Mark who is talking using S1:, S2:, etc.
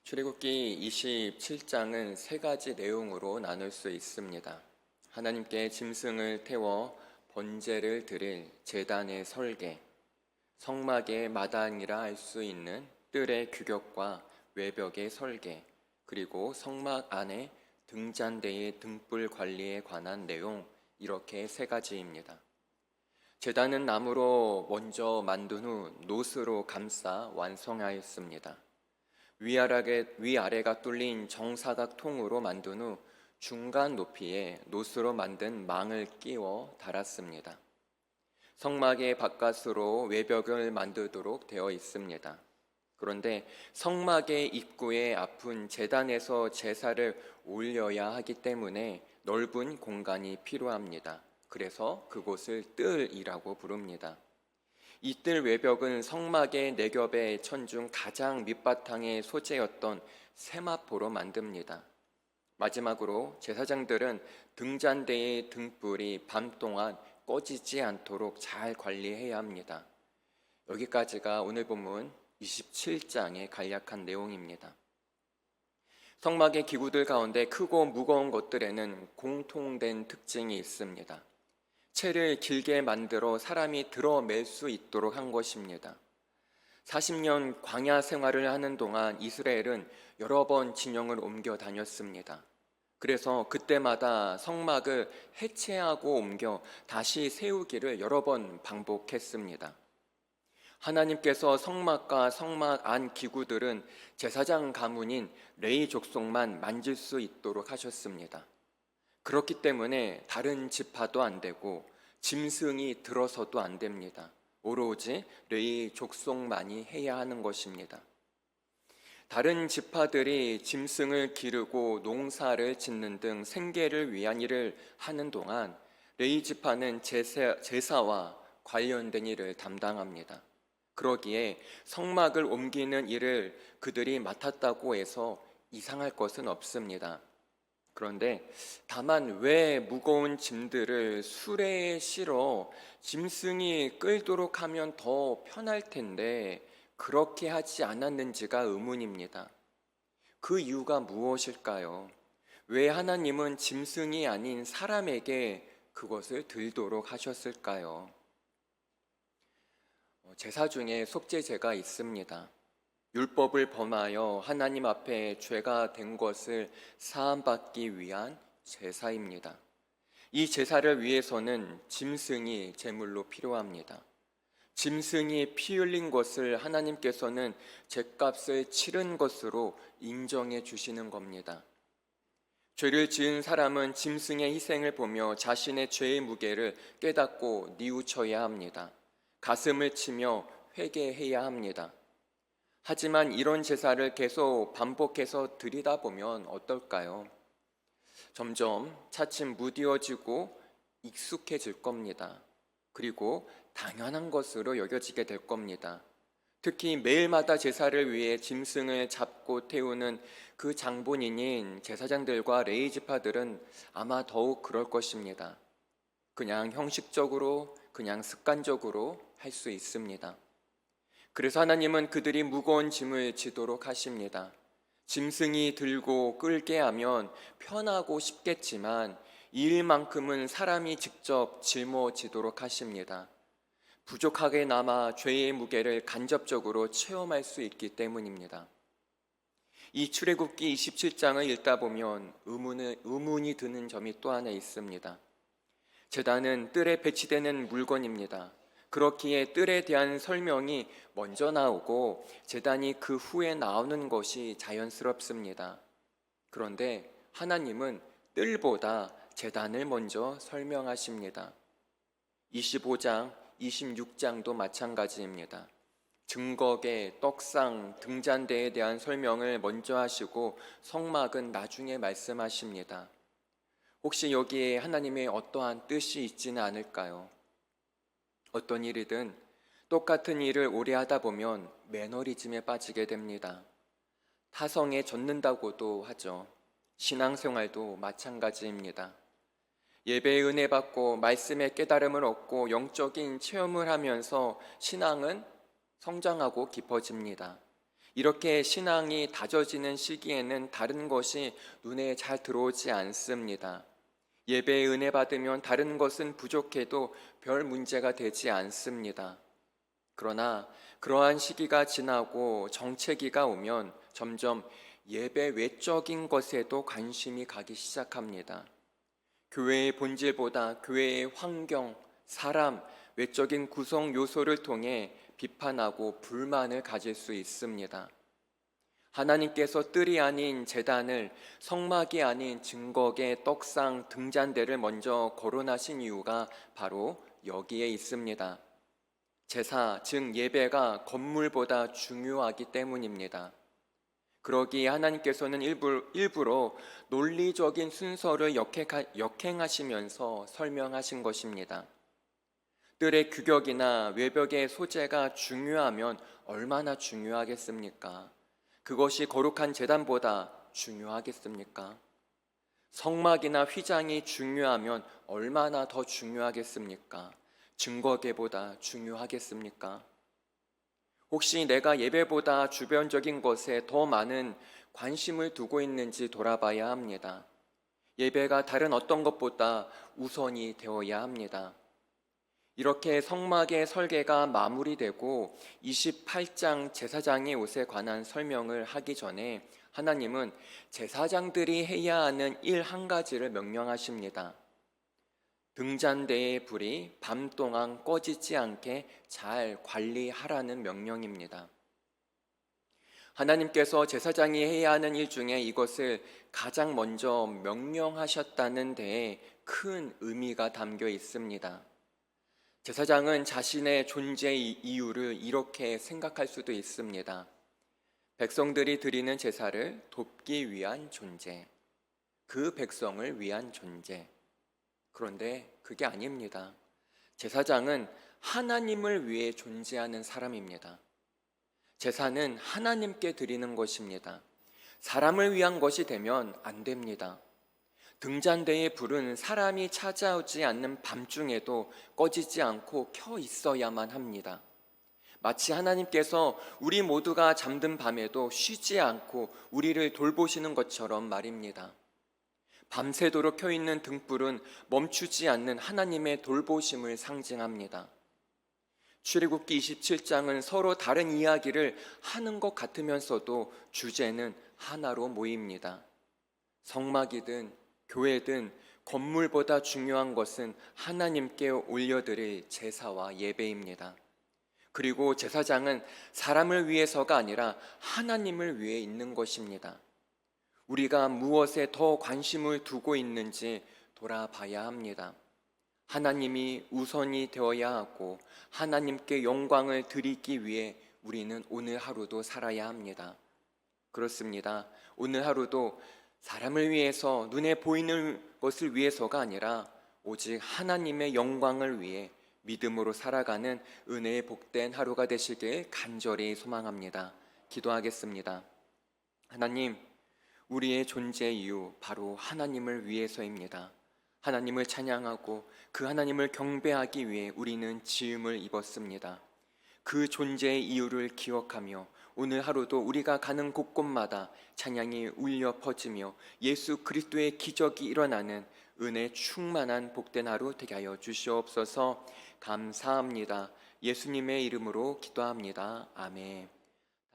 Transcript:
S1: 출애굽기 27장은 세 가지 내용으로 나눌 수 있습니다. 하나님께 짐승을 태워 번제를 드릴 제단의 설계, 성막의 마당이라 할 수 있는 뜰의 규격과 외벽의 설계, 그리고 성막 안에 등잔대의 등불 관리에 관한 내용, 이렇게 세 가지입니다. 제단은 나무로 먼저 만든 후 놋으로 감싸 완성하였습니다. 위아래가 뚫린 정사각 통으로 만든 후 중간 높이에 놋으로 만든 망을 끼워 달았습니다. 성막의 바깥으로 외벽을 만들도록 되어 있습니다. 그런데 성막의 입구의 앞은 제단에서 제사를 올려야 하기 때문에 넓은 공간이 필요합니다. 그래서 그곳을 뜰이라고 부릅니다. 이 뜰 외벽은 성막의 네 겹의 천 중 가장 밑바탕의 소재였던 세마포로 만듭니다. 마지막으로 제사장들은 등잔대의 등불이 밤 동안 꺼지지 않도록 잘 관리해야 합니다. 여기까지가 오늘 본문 27장의 간략한 내용입니다. 성막의 기구들 가운데 크고 무거운 것들에는 공통된 특징이 있습니다. 채를 길게 만들어 사람이 들어맬 수 있도록 한 것입니다. 40년 광야 생활을 하는 동안 이스라엘은 여러 번 진영을 옮겨 다녔습니다. 그래서 그때마다 성막을 해체하고 옮겨 다시 세우기를 여러 번 반복했습니다. 하나님께서 성막과 성막 안 기구들은 제사장 가문인 레위 족속만 만질 수 있도록 하셨습니다. 그렇기 때문에 다른 지파도 안 되고 짐승이 들어서도 안 됩니다. 오로지 레위 족속만이 해야 하는 것입니다. 다른 지파들이 짐승을 기르고 농사를 짓는 등 생계를 위한 일을 하는 동안 레위 지파는 제사와 관련된 일을 담당합니다. 그러기에 성막을 옮기는 일을 그들이 맡았다고 해서 이상할 것은 없습니다. 그런데 다만 왜 무거운 짐들을 수레에 실어 짐승이 끌도록 하면 더 편할 텐데 그렇게 하지 않았는지가 의문입니다. 그 이유가 무엇일까요? 왜 하나님은 짐승이 아닌 사람에게 그것을 들도록 하셨을까요? 제사 중에 속죄제가 있습니다. 율법을 범하여 하나님 앞에 죄가 된 것을 사함받기 위한 제사입니다. 이 제사를 위해서는 짐승이 제물로 필요합니다. 짐승이 피 흘린 것을 하나님께서는 죗값을 치른 것으로 인정해 주시는 겁니다. 죄를 지은 사람은 짐승의 희생을 보며 자신의 죄의 무게를 깨닫고 뉘우쳐야 합니다. 가슴을 치며 회개해야 합니다. 하지만 이런 제사를 계속 반복해서 드리다 보면 어떨까요? 점점 차츰 무뎌지고 익숙해질 겁니다. 그리고 당연한 것으로 여겨지게 될 겁니다. 특히 매일마다 제사를 위해 짐승을 잡고 태우는 그 장본인인 제사장들과 레위 지파들은 아마 더욱 그럴 것입니다. 그냥 형식적으로, 그냥 습관적으로 할 수 있습니다. 그래서 하나님은 그들이 무거운 짐을 지도록 하십니다. 짐승이 들고 끌게 하면 편하고 쉽겠지만 이 일만큼은 사람이 직접 짊어지도록 하십니다. 부족하게 남아 죄의 무게를 간접적으로 체험할 수 있기 때문입니다. 이 출애굽기 27장을 읽다 보면 의문이 드는 점이 또 하나 있습니다. 제단은 뜰에 배치되는 물건입니다. 그렇기에 뜰에 대한 설명이 먼저 나오고 제단이 그 후에 나오는 것이 자연스럽습니다. 그런데 하나님은 뜰보다 제단을 먼저 설명하십니다. 25장, 26장도 마찬가지입니다. 증거계, 떡상, 등잔대에 대한 설명을 먼저 하시고 성막은 나중에 말씀하십니다. 혹시 여기에 하나님의 어떠한 뜻이 있지는 않을까요? 어떤 일이든 똑같은 일을 오래 하다 보면 매너리즘에 빠지게 됩니다. 타성에 젖는다고도 하죠. 신앙생활도 마찬가지입니다. 예배의 은혜 받고 말씀의 깨달음을 얻고 영적인 체험을 하면서 신앙은 성장하고 깊어집니다. 이렇게 신앙이 다져지는 시기에는 다른 것이 눈에 잘 들어오지 않습니다. 예배에 은혜 받으면 다른 것은 부족해도 별 문제가 되지 않습니다. 그러나 그러한 시기가 지나고 정체기가 오면 점점 예배 외적인 것에도 관심이 가기 시작합니다. 교회의 본질보다 교회의 환경, 사람, 외적인 구성 요소를 통해 비판하고 불만을 가질 수 있습니다. 하나님께서 뜰이 아닌 제단을, 성막이 아닌 증거의 떡상 등잔대를 먼저 거론하신 이유가 바로 여기에 있습니다. 제사, 즉 예배가 건물보다 중요하기 때문입니다. 그러기에 하나님께서는 일부러 논리적인 순서를 역행하시면서 설명하신 것입니다. 뜰의 규격이나 외벽의 소재가 중요하면 얼마나 중요하겠습니까? 그것이 거룩한 제단보다 중요하겠습니까? 성막이나 휘장이 중요하면 얼마나 더 중요하겠습니까? 증거계보다 중요하겠습니까? 혹시 내가 예배보다 주변적인 것에 더 많은 관심을 두고 있는지 돌아봐야 합니다. 예배가 다른 어떤 것보다 우선이 되어야 합니다. 이렇게 성막의 설계가 마무리되고 28장 제사장의 옷에 관한 설명을 하기 전에 하나님은 제사장들이 해야 하는 일 한 가지를 명령하십니다. 등잔대의 불이 밤 동안 꺼지지 않게 잘 관리하라는 명령입니다. 하나님께서 제사장이 해야 하는 일 중에 이것을 가장 먼저 명령하셨다는 데에 큰 의미가 담겨 있습니다. 제사장은 자신의 존재 이유를 이렇게 생각할 수도 있습니다. 백성들이 드리는 제사를 돕기 위한 존재, 그 백성을 위한 존재. 그런데 그게 아닙니다. 제사장은 하나님을 위해 존재하는 사람입니다. 제사는 하나님께 드리는 것입니다. 사람을 위한 것이 되면 안 됩니다. 등잔대의 불은 사람이 찾아오지 않는 밤중에도 꺼지지 않고 켜 있어야만 합니다. 마치 하나님께서 우리 모두가 잠든 밤에도 쉬지 않고 우리를 돌보시는 것처럼 말입니다. 밤새도록 켜 있는 등불은 멈추지 않는 하나님의 돌보심을 상징합니다. 출애굽기 27장은 서로 다른 이야기를 하는 것 같으면서도 주제는 하나로 모입니다. 성막이든 교회든 건물보다 중요한 것은 하나님께 올려드릴 제사와 예배입니다. 그리고 제사장은 사람을 위해서가 아니라 하나님을 위해 있는 것입니다. 우리가 무엇에 더 관심을 두고 있는지 돌아봐야 합니다. 하나님이 우선이 되어야 하고 하나님께 영광을 드리기 위해 우리는 오늘 하루도 살아야 합니다. 그렇습니다. 오늘 하루도 사람을 위해서, 눈에 보이는 것을 위해서가 아니라 오직 하나님의 영광을 위해 믿음으로 살아가는 은혜의 복된 하루가 되시길 간절히 소망합니다. 기도하겠습니다. 하나님, 우리의 존재 이유 바로 하나님을 위해서입니다. 하나님을 찬양하고 그 하나님을 경배하기 위해 우리는 지음을 입었습니다. 그 존재의 이유를 기억하며 오늘 하루도 우리가 가는 곳곳마다 찬양이 울려 퍼지며 예수 그리스도의 기적이 일어나는 은혜 충만한 복된 하루 되게 하여 주시옵소서. 감사합니다. 예수님의 이름으로 기도합니다. 아멘.